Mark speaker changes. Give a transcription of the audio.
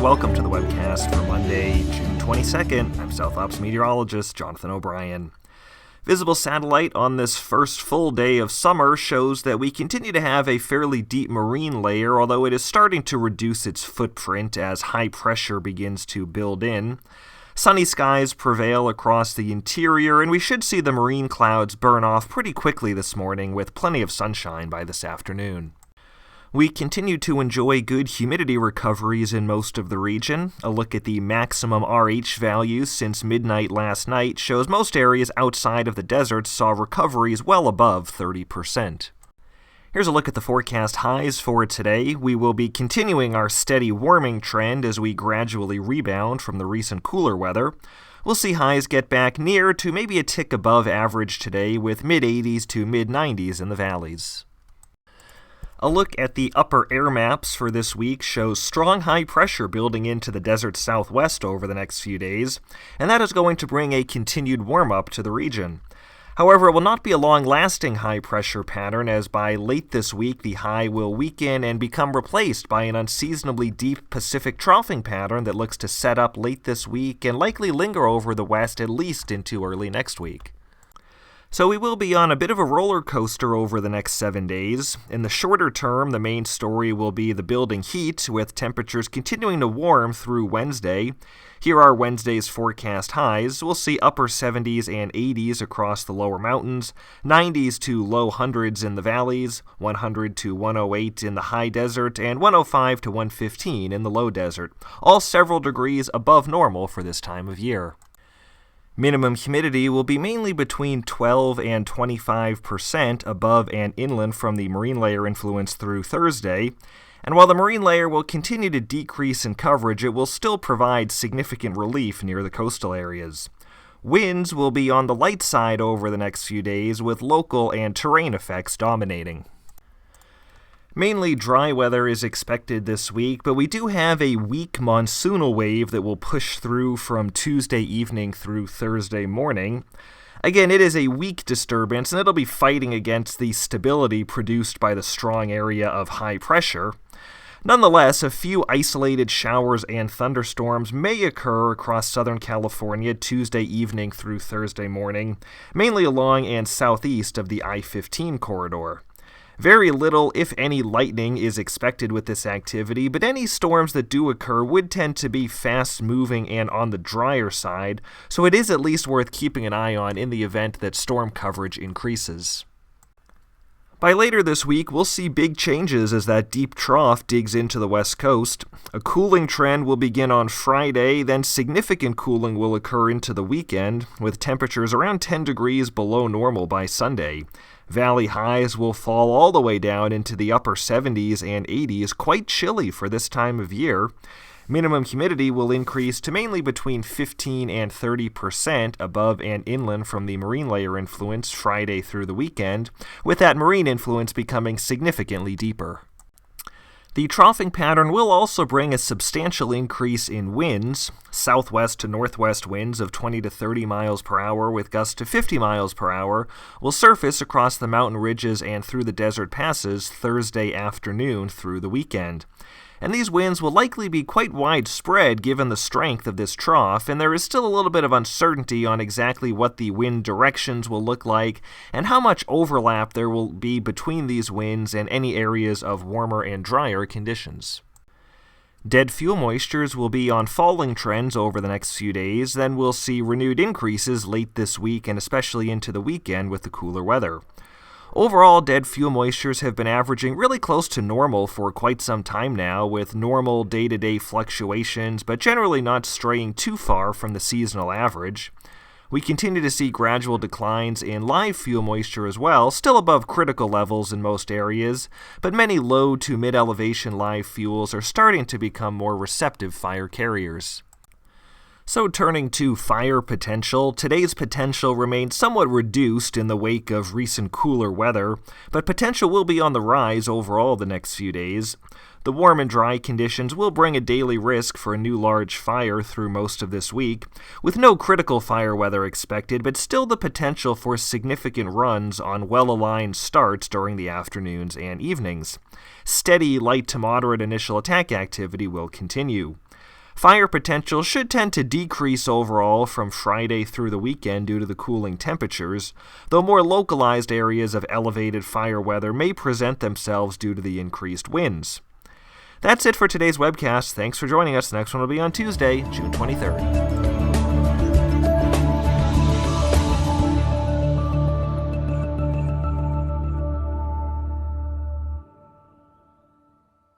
Speaker 1: welcome to the Webcast for Monday, June 22nd. I'm South Ops meteorologist Jonathan O'Brien. Visible satellite on this first full day of summer shows that we continue to have a fairly deep marine layer, although it is starting to reduce its footprint as high pressure begins to build in. Sunny skies prevail across the interior, and we should see the marine clouds burn off pretty quickly this morning with plenty of sunshine by this afternoon. We continue to enjoy good humidity recoveries in most of the region. A look at the maximum RH values since midnight last night shows most areas outside of the desert saw recoveries well above 30%. Here's a look at the forecast highs for today. We will be continuing our steady warming trend as we gradually rebound from the recent cooler weather. We'll see highs get back near to maybe a tick above average today with mid-80s to mid-90s in the valleys. A look at the upper air maps for this week shows strong high pressure building into the desert southwest over the next few days, and that is going to bring a continued warm-up to the region. However, it will not be a long-lasting high pressure pattern, as by late this week the high will weaken and become replaced by an unseasonably deep Pacific troughing pattern that looks to set up late this week and likely linger over the west at least into early next week. So we will be on a bit of a roller coaster over the next 7 days. In the shorter term, the main story will be the building heat, with temperatures continuing to warm through Wednesday. Here are Wednesday's forecast highs. We'll see upper 70s and 80s across the lower mountains, 90s to low hundreds in the valleys, 100 to 108 in the high desert, and 105 to 115 in the low desert, all several degrees above normal for this time of year. Minimum humidity will be mainly between 12 and 25% above and inland from the marine layer influence through Thursday. And while the marine layer will continue to decrease in coverage, it will still provide significant relief near the coastal areas. Winds will be on the light side over the next few days, with local and terrain effects dominating. Mainly dry weather is expected this week, but we do have a weak monsoonal wave that will push through from Tuesday evening through Thursday morning. Again, it is a weak disturbance, and it'll be fighting against the stability produced by the strong area of high pressure. Nonetheless, a few isolated showers and thunderstorms may occur across Southern California Tuesday evening through Thursday morning, mainly along and southeast of the I-15 corridor. Very little, if any, lightning is expected with this activity, but any storms that do occur would tend to be fast-moving and on the drier side, so it is at least worth keeping an eye on in the event that storm coverage increases. By later this week, we'll see big changes as that deep trough digs into the west coast. A cooling trend will begin on Friday, then significant cooling will occur into the weekend, with temperatures around 10 degrees below normal by Sunday. Valley highs will fall all the way down into the upper 70s and 80s, quite chilly for this time of year. Minimum humidity will increase to mainly between 15 and 30% above and inland from the marine layer influence Friday through the weekend, with that marine influence becoming significantly deeper. The troughing pattern will also bring a substantial increase in winds. Southwest to northwest winds of 20 to 30 miles per hour with gusts to 50 miles per hour will surface across the mountain ridges and through the desert passes Thursday afternoon through the weekend. And these winds will likely be quite widespread given the strength of this trough, and there is still a little bit of uncertainty on exactly what the wind directions will look like and how much overlap there will be between these winds and any areas of warmer and drier conditions. Dead fuel moistures will be on falling trends over the next few days, then we'll see renewed increases late this week and especially into the weekend with the cooler weather. Overall, dead fuel moistures have been averaging really close to normal for quite some time now, with normal day-to-day fluctuations, but generally not straying too far from the seasonal average. We continue to see gradual declines in live fuel moisture as well, still above critical levels in most areas, but many low to mid-elevation live fuels are starting to become more receptive fire carriers. So turning to fire potential, today's potential remains somewhat reduced in the wake of recent cooler weather, but potential will be on the rise overall the next few days. The warm and dry conditions will bring a daily risk for a new large fire through most of this week, with no critical fire weather expected, but still the potential for significant runs on well-aligned starts during the afternoons and evenings. Steady light to moderate initial attack activity will continue. Fire potential should tend to decrease overall from Friday through the weekend due to the cooling temperatures, though more localized areas of elevated fire weather may present themselves due to the increased winds. That's it for today's webcast. Thanks for joining us. The next one will be on Tuesday, June 23rd.